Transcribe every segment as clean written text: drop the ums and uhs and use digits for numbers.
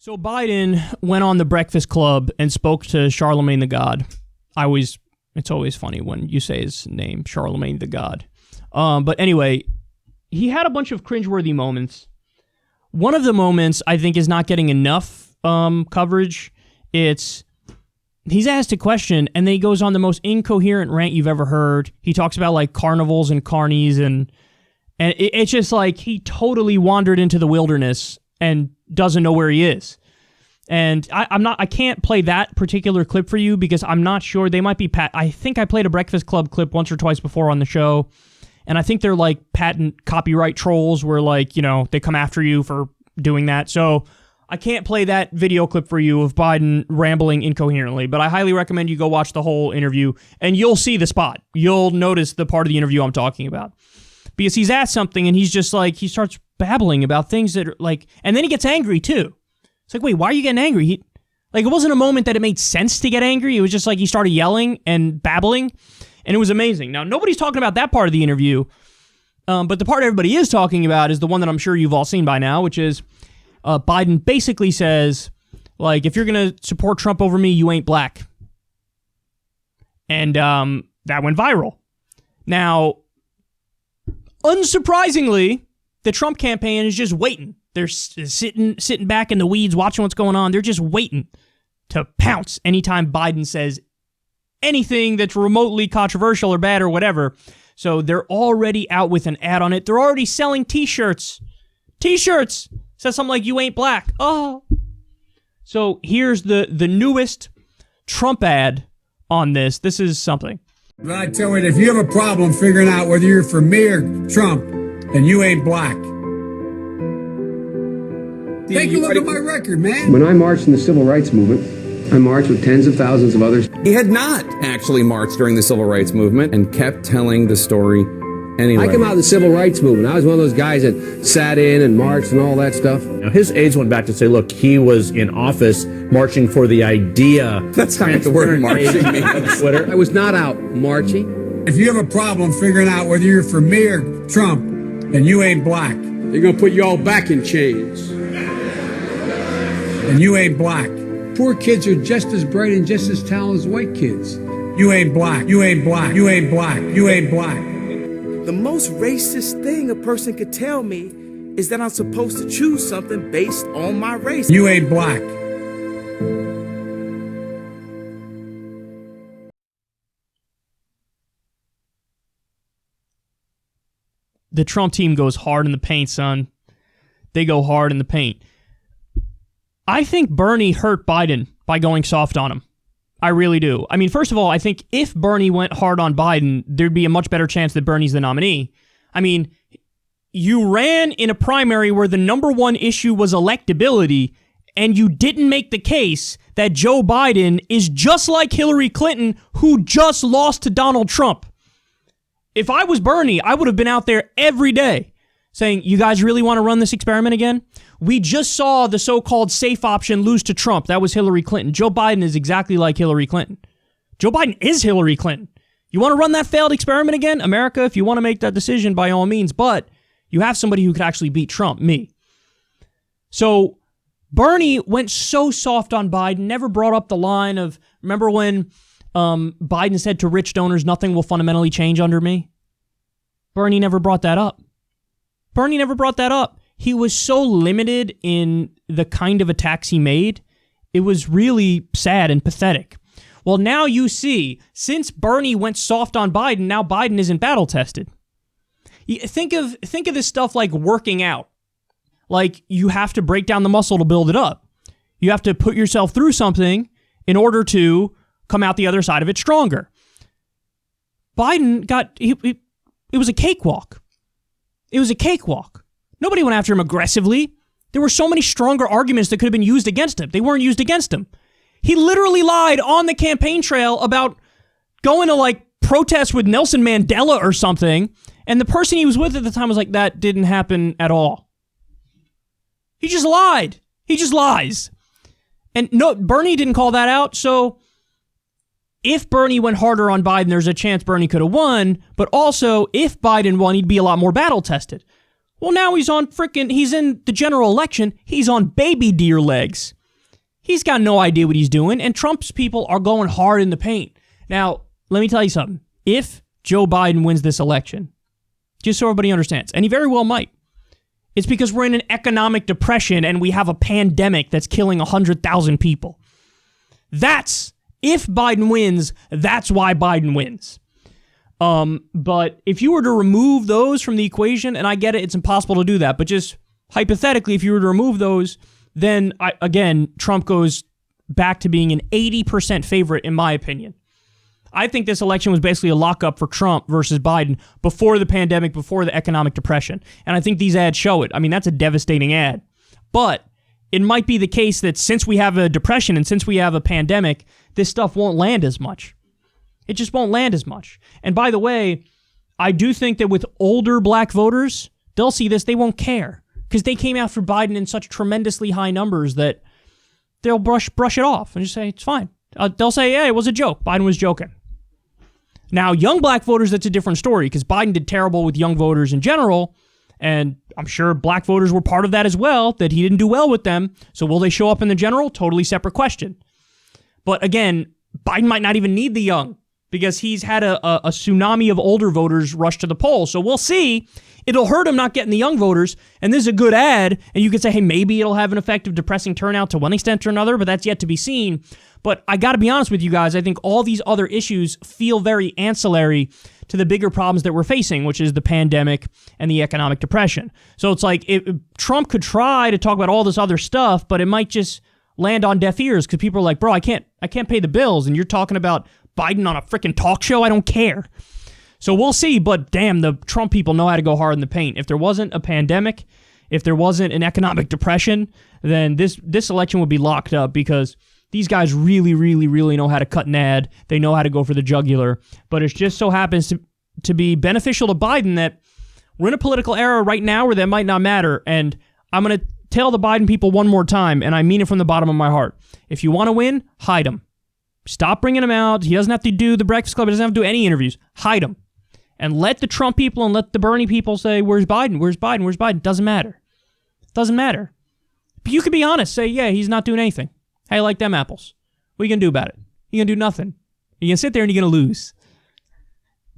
So Biden went on the Breakfast Club and spoke to Charlemagne the God. It's always funny when you say his name, Charlemagne the God. But anyway, he had a bunch of cringeworthy moments. One of the moments I think is not getting enough coverage. He's asked a question and then he goes on the most incoherent rant you've ever heard. He talks about like carnivals and carnies and it's just like he totally wandered into the wilderness and doesn't know where he is. And I can't play that particular clip for you because I'm not sure. They might be I think I played a Breakfast Club clip once or twice before on the show, and I think they're like patent copyright trolls where like, you know, they come after you for doing that. So I can't play that video clip for you of Biden rambling incoherently, but I highly recommend you go watch the whole interview and you'll see the spot. You'll notice the part of the interview I'm talking about. Because he's asked something and he's just like, he starts babbling about things that are like, and then he gets angry too. It's like, wait, why are you getting angry? It wasn't a moment that it made sense to get angry. It was just like he started yelling and babbling, and it was amazing. Now, nobody's talking about that part of the interview, but the part everybody is talking about is the one that I'm sure you've all seen by now, which is Biden basically says, like, if you're going to support Trump over me, you ain't black. And that went viral. Now, unsurprisingly, the Trump campaign is just waiting. They're sitting back in the weeds watching what's going on. They're just waiting to pounce anytime Biden says anything that's remotely controversial or bad or whatever. So they're already out with an ad on it. They're already selling T-shirts. T-shirts! Says something like, you ain't black. Oh. So here's the newest Trump ad on this. This is something. But I tell you, if you have a problem figuring out whether you're for me or Trump, then you ain't black. Take a look at my record, man. When I marched in the civil rights movement, I marched with tens of thousands of others. He had not actually marched during the civil rights movement and kept telling the story anyway. I came out of the civil rights movement. I was one of those guys that sat in and marched and all that stuff. Now, his aides went back to say, look, he was in office marching for the idea. That's not what the word marching means. Twitter. I was not out marching. If you have a problem figuring out whether you're for me or Trump, then you ain't black. They're going to put you all back in chains. And you ain't black. Poor kids are just as bright and just as talented as white kids. You ain't black. You ain't black. You ain't black. You ain't black. The most racist thing a person could tell me is that I'm supposed to choose something based on my race. You ain't black. The Trump team goes hard in the paint, son. They go hard in the paint. I think Bernie hurt Biden by going soft on him. I really do. I mean, first of all, I think if Bernie went hard on Biden, there'd be a much better chance that Bernie's the nominee. I mean, you ran in a primary where the number one issue was electability, and you didn't make the case that Joe Biden is just like Hillary Clinton, who just lost to Donald Trump. If I was Bernie, I would have been out there every day saying, you guys really want to run this experiment again? We just saw the so-called safe option lose to Trump. That was Hillary Clinton. Joe Biden is exactly like Hillary Clinton. Joe Biden is Hillary Clinton. You want to run that failed experiment again? America, if you want to make that decision, by all means. But you have somebody who could actually beat Trump, me. So Bernie went so soft on Biden, never brought up the line of, remember when Biden said to rich donors, nothing will fundamentally change under me? Bernie never brought that up. Bernie never brought that up. He was so limited in the kind of attacks he made. It was really sad and pathetic. Well, now you see, since Bernie went soft on Biden, now Biden isn't battle tested. Think of this stuff like working out. Like, you have to break down the muscle to build it up. You have to put yourself through something in order to come out the other side of it stronger. Biden it was a cakewalk. It was a cakewalk. Nobody went after him aggressively. There were so many stronger arguments that could have been used against him. They weren't used against him. He literally lied on the campaign trail about going to like protest with Nelson Mandela or something. And the person he was with at the time was like, that didn't happen at all. He just lied. He just lies. And no, Bernie didn't call that out. So if Bernie went harder on Biden, there's a chance Bernie could have won. But also, if Biden won, he'd be a lot more battle tested. Well, now he's in the general election. He's on baby deer legs. He's got no idea what he's doing, and Trump's people are going hard in the paint. Now, let me tell you something. If Joe Biden wins this election, just so everybody understands, and he very well might, it's because we're in an economic depression and we have a pandemic that's killing 100,000 people. If Biden wins, that's why Biden wins. But if you were to remove those from the equation, and I get it, it's impossible to do that, but just hypothetically, if you were to remove those, then again, Trump goes back to being an 80% favorite, in my opinion. I think this election was basically a lockup for Trump versus Biden before the pandemic, before the economic depression. And I think these ads show it. I mean, that's a devastating ad. But it might be the case that since we have a depression and since we have a pandemic, this stuff won't land as much. It just won't land as much. And by the way, I do think that with older black voters, they'll see this, they won't care. Because they came after Biden in such tremendously high numbers that they'll brush it off and just say, it's fine. They'll say, yeah, it was a joke. Biden was joking. Now, young black voters, that's a different story because Biden did terrible with young voters in general. And I'm sure black voters were part of that as well, that he didn't do well with them. So will they show up in the general? Totally separate question. But again, Biden might not even need the young because he's had a tsunami of older voters rush to the polls. So we'll see. It'll hurt him not getting the young voters, and this is a good ad, and you could say, hey, maybe it'll have an effect of depressing turnout to one extent or another, but that's yet to be seen. But I got to be honest with you guys, I think all these other issues feel very ancillary to the bigger problems that we're facing, which is the pandemic and the economic depression. So it's like Trump could try to talk about all this other stuff, but it might just land on deaf ears because people are like, bro, I can't pay the bills, and you're talking about Biden on a freaking talk show? I don't care. So we'll see, but damn, the Trump people know how to go hard in the paint. If there wasn't a pandemic, if there wasn't an economic depression, then this election would be locked up because these guys really, really, really know how to cut an ad. They know how to go for the jugular. But it just so happens to be beneficial to Biden that we're in a political era right now where that might not matter. And I'm going to tell the Biden people one more time, and I mean it from the bottom of my heart. If you want to win, hide him. Stop bringing him out. He doesn't have to do the Breakfast Club. He doesn't have to do any interviews. Hide him. And let the Trump people and let the Bernie people say, where's Biden? Where's Biden? Where's Biden? Doesn't matter. Doesn't matter. But you can be honest. Say, yeah, he's not doing anything. How you like them apples? What are you going to do about it? You're going to do nothing. You're going to sit there and you're going to lose.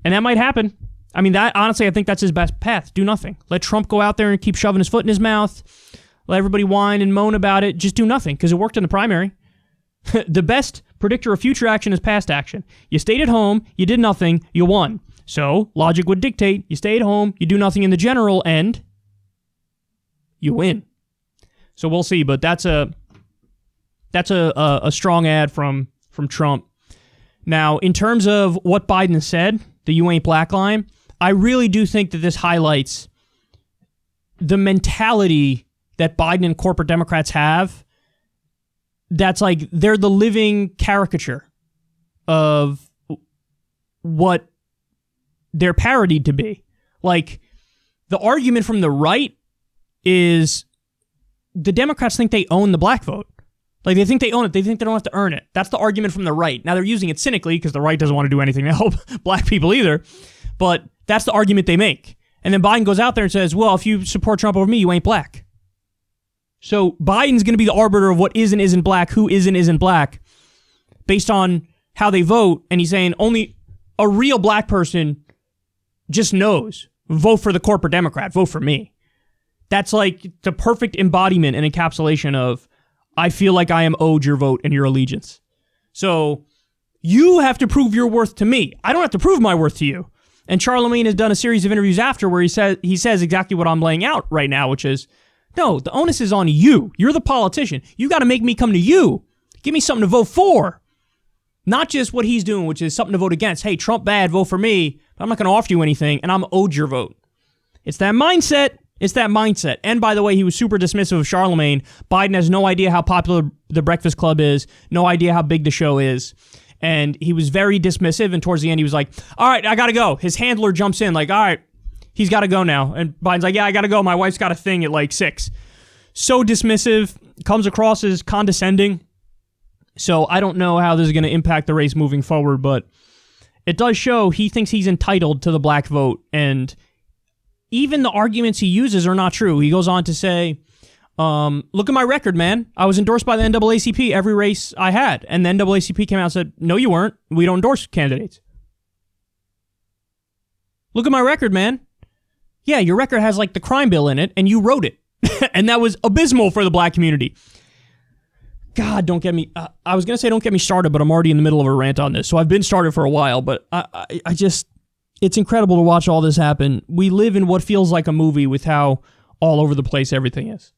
And that might happen. I mean, that honestly, I think that's his best path. Do nothing. Let Trump go out there and keep shoving his foot in his mouth. Let everybody whine and moan about it. Just do nothing because it worked in the primary. The best predictor of future action is past action. You stayed at home, you did nothing, you won. So, logic would dictate, you stay at home, you do nothing in the general, and you win. So we'll see, but that's a strong ad from Trump. Now, in terms of what Biden said, the you ain't black line, I really do think that this highlights the mentality that Biden and corporate Democrats have. That's like, they're the living caricature of what they're parodied to be. Like, the argument from the right is the Democrats think they own the black vote. Like, they think they own it. They think they don't have to earn it. That's the argument from the right. Now, they're using it cynically because the right doesn't want to do anything to help black people either. But that's the argument they make. And then Biden goes out there and says, well, if you support Trump over me, you ain't black. So Biden's going to be the arbiter of what is and isn't black, who is and isn't black, based on how they vote. And he's saying only a real black person just knows. Vote for the corporate Democrat. Vote for me. That's like the perfect embodiment and encapsulation of, I feel like I am owed your vote and your allegiance. So you have to prove your worth to me. I don't have to prove my worth to you. And Charlemagne has done a series of interviews after where he says exactly what I'm laying out right now, which is, no, the onus is on you. You're the politician. You got to make me come to you. Give me something to vote for. Not just what he's doing, which is something to vote against. Hey, Trump bad, vote for me. But I'm not going to offer you anything, and I'm owed your vote. It's that mindset. It's that mindset. And by the way, he was super dismissive of Charlemagne. Biden has no idea how popular the Breakfast Club is, no idea how big the show is. And he was very dismissive, and towards the end, he was like, all right, I got to go. His handler jumps in like, all right, he's got to go now. And Biden's like, yeah, I got to go. My wife's got a thing at like 6. So dismissive, comes across as condescending. So I don't know how this is going to impact the race moving forward, but it does show he thinks he's entitled to the black vote. And even the arguments he uses are not true. He goes on to say, Look at my record, man. I was endorsed by the NAACP every race I had. And the NAACP came out and said, no, you weren't. We don't endorse candidates. Look at my record, man. Yeah, your record has like the crime bill in it, and you wrote it. And that was abysmal for the black community. God, don't get me... I was going to say don't get me started, but I'm already in the middle of a rant on this. So I've been started for a while, but I just... It's incredible to watch all this happen. We live in what feels like a movie with how all over the place everything is.